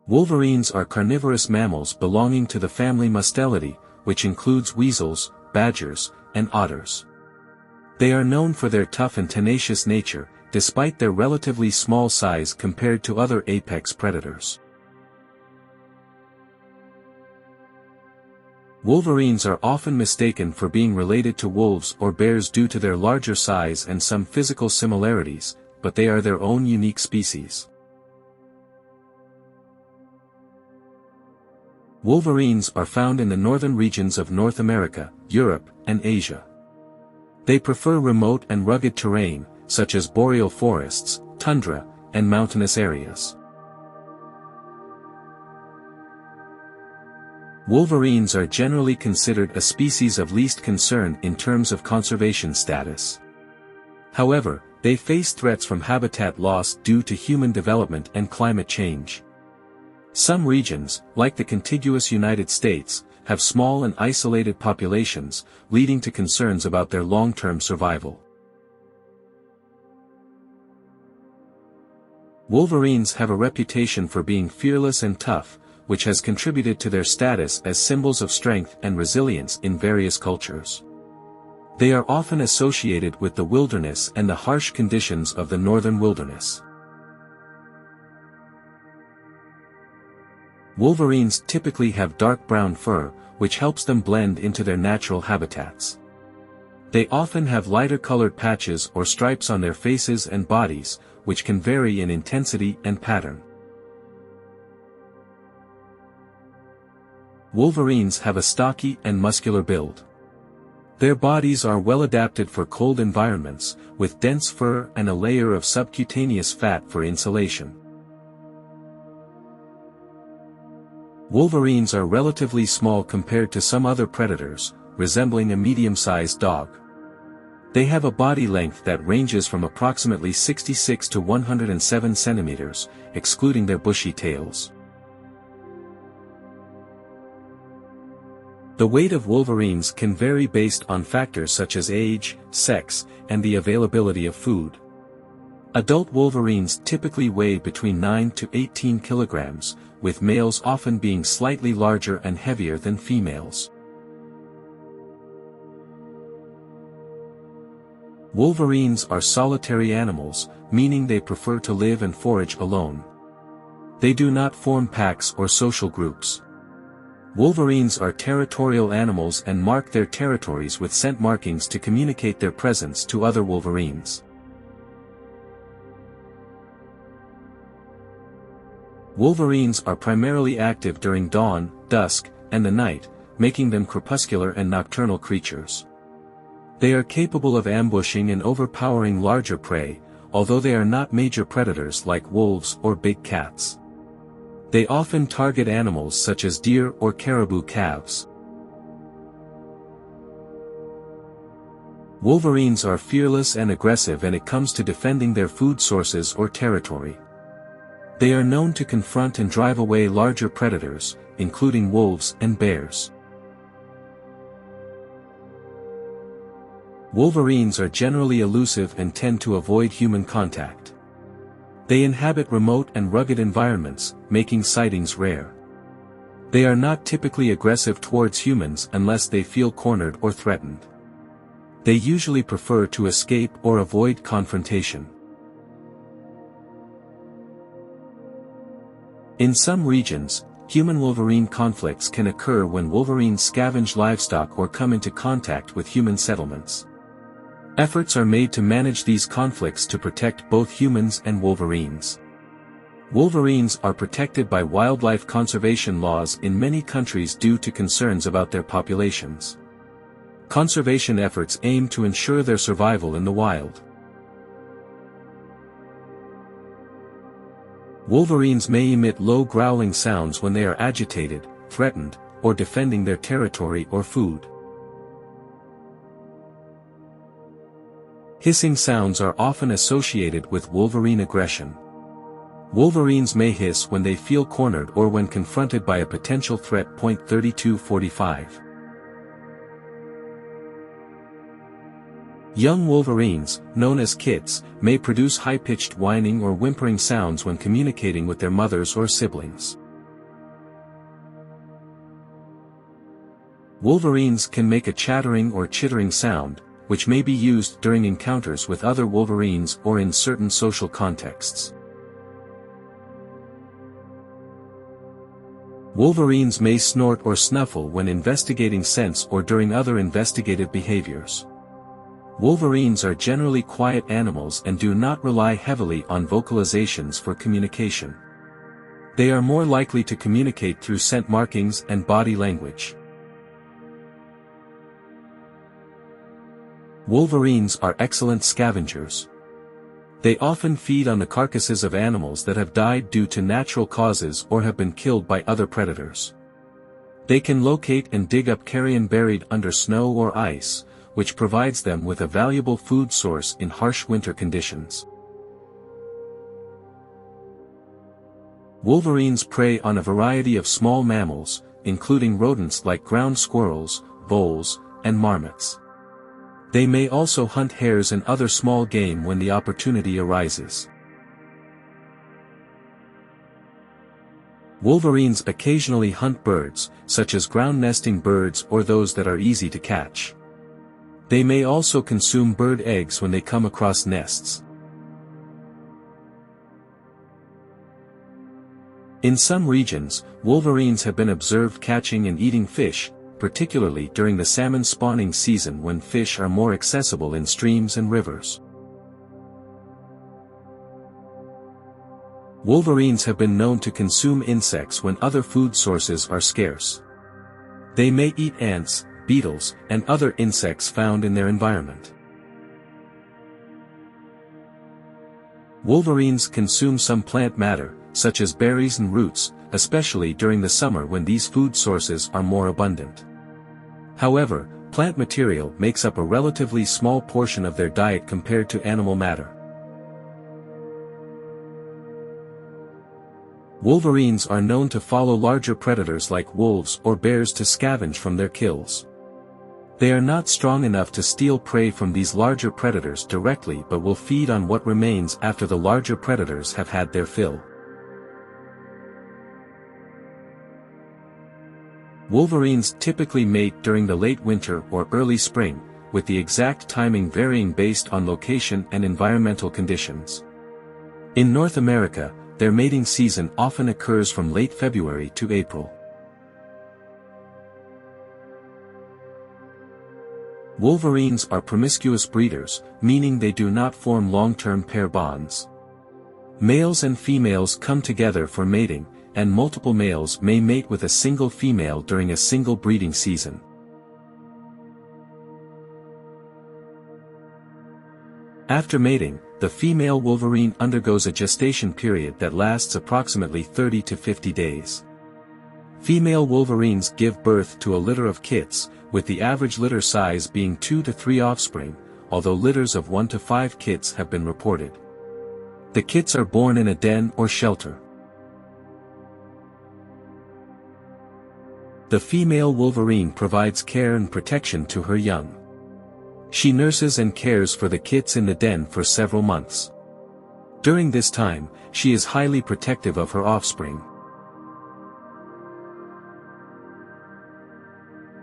Wolverines are carnivorous mammals belonging to the family Mustelidae, which includes weasels, badgers, and otters. They are known for their tough and tenacious nature, despite their relatively small size compared to other apex predators. Wolverines are often mistaken for being related to wolves or bears due to their larger size and some physical similarities, but they are their own unique species. Wolverines are found in the northern regions of North America, Europe, and Asia. They prefer remote and rugged terrain, such as boreal forests, tundra, and mountainous areas. Wolverines are generally considered a species of least concern in terms of conservation status. However, they face threats from habitat loss due to human development and climate change. Some regions, like the contiguous United States, have small and isolated populations, leading to concerns about their long-term survival. Wolverines have a reputation for being fearless and tough, which has contributed to their status as symbols of strength and resilience in various cultures. They are often associated with the wilderness and the harsh conditions of the northern wilderness. Wolverines typically have dark brown fur, which helps them blend into their natural habitats. They often have lighter colored patches or stripes on their faces and bodies, which can vary in intensity and pattern. Wolverines have a stocky and muscular build. Their bodies are well adapted for cold environments, with dense fur and a layer of subcutaneous fat for insulation. Wolverines are relatively small compared to some other predators, resembling a medium-sized dog. They have a body length that ranges from approximately 66 to 107 centimeters, excluding their bushy tails. The weight of wolverines can vary based on factors such as age, sex, and the availability of food. Adult wolverines typically weigh between 9 to 18 kilograms, with males often being slightly larger and heavier than females. Wolverines are solitary animals, meaning they prefer to live and forage alone. They do not form packs or social groups. Wolverines are territorial animals and mark their territories with scent markings to communicate their presence to other wolverines. Wolverines are primarily active during dawn, dusk, and the night, making them crepuscular and nocturnal creatures. They are capable of ambushing and overpowering larger prey, although they are not major predators like wolves or big cats. They often target animals such as deer or caribou calves. Wolverines are fearless and aggressive when it comes to defending their food sources or territory. They are known to confront and drive away larger predators, including wolves and bears. Wolverines are generally elusive and tend to avoid human contact. They inhabit remote and rugged environments, making sightings rare. They are not typically aggressive towards humans unless they feel cornered or threatened. They usually prefer to escape or avoid confrontation. In some regions, human-wolverine conflicts can occur when wolverines scavenge livestock or come into contact with human settlements. Efforts are made to manage these conflicts to protect both humans and wolverines. Wolverines are protected by wildlife conservation laws in many countries due to concerns about their populations. Conservation efforts aim to ensure their survival in the wild. Wolverines may emit low growling sounds when they are agitated, threatened, or defending their territory or food. Hissing sounds are often associated with wolverine aggression. Wolverines may hiss when they feel cornered or when confronted by a potential threat. 3245. Young wolverines, known as kits, may produce high-pitched whining or whimpering sounds when communicating with their mothers or siblings. Wolverines can make a chattering or chittering sound, which may be used during encounters with other wolverines or in certain social contexts. Wolverines may snort or snuffle when investigating scents or during other investigative behaviors. Wolverines are generally quiet animals and do not rely heavily on vocalizations for communication. They are more likely to communicate through scent markings and body language. Wolverines are excellent scavengers. They often feed on the carcasses of animals that have died due to natural causes or have been killed by other predators. They can locate and dig up carrion buried under snow or ice, which provides them with a valuable food source in harsh winter conditions. Wolverines prey on a variety of small mammals, including rodents like ground squirrels, voles, and marmots. They may also hunt hares and other small game when the opportunity arises. Wolverines occasionally hunt birds, such as ground-nesting birds or those that are easy to catch. They may also consume bird eggs when they come across nests. In some regions, wolverines have been observed catching and eating fish, particularly during the salmon spawning season when fish are more accessible in streams and rivers. Wolverines have been known to consume insects when other food sources are scarce. They may eat ants, beetles, and other insects found in their environment. Wolverines consume some plant matter, such as berries and roots, especially during the summer when these food sources are more abundant. However, plant material makes up a relatively small portion of their diet compared to animal matter. Wolverines are known to follow larger predators like wolves or bears to scavenge from their kills. They are not strong enough to steal prey from these larger predators directly but will feed on what remains after the larger predators have had their fill. Wolverines typically mate during the late winter or early spring, with the exact timing varying based on location and environmental conditions. In North America, their mating season often occurs from late February to April. Wolverines are promiscuous breeders, meaning they do not form long-term pair bonds. Males and females come together for mating, and multiple males may mate with a single female during a single breeding season. After mating, the female wolverine undergoes a gestation period that lasts approximately 30 to 50 days. Female wolverines give birth to a litter of kits, with the average litter size being 2 to 3 offspring, although litters of 1 to 5 kits have been reported. The kits are born in a den or shelter. The female wolverine provides care and protection to her young. She nurses and cares for the kits in the den for several months. During this time, she is highly protective of her offspring.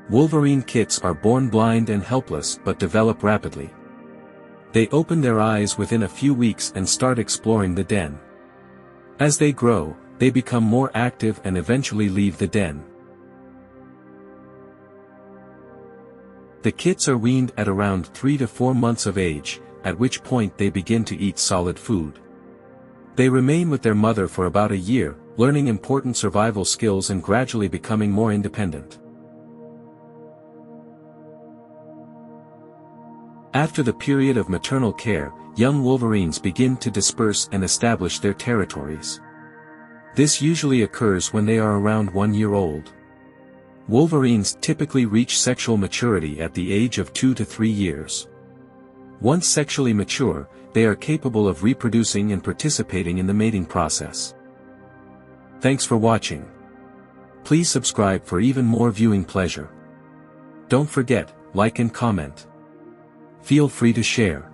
Wolverine kits are born blind and helpless but develop rapidly. They open their eyes within a few weeks and start exploring the den. As they grow, they become more active and eventually leave the den. The kits are weaned at around 3 to 4 months of age, at which point they begin to eat solid food. They remain with their mother for about a year, learning important survival skills and gradually becoming more independent. After the period of maternal care, young wolverines begin to disperse and establish their territories. This usually occurs when they are around 1 year old. Wolverines typically reach sexual maturity at the age of 2 to 3 years. Once sexually mature, they are capable of reproducing and participating in the mating process. Thanks for watching. Please subscribe for even more viewing pleasure. Don't forget, like and comment. Feel free to share.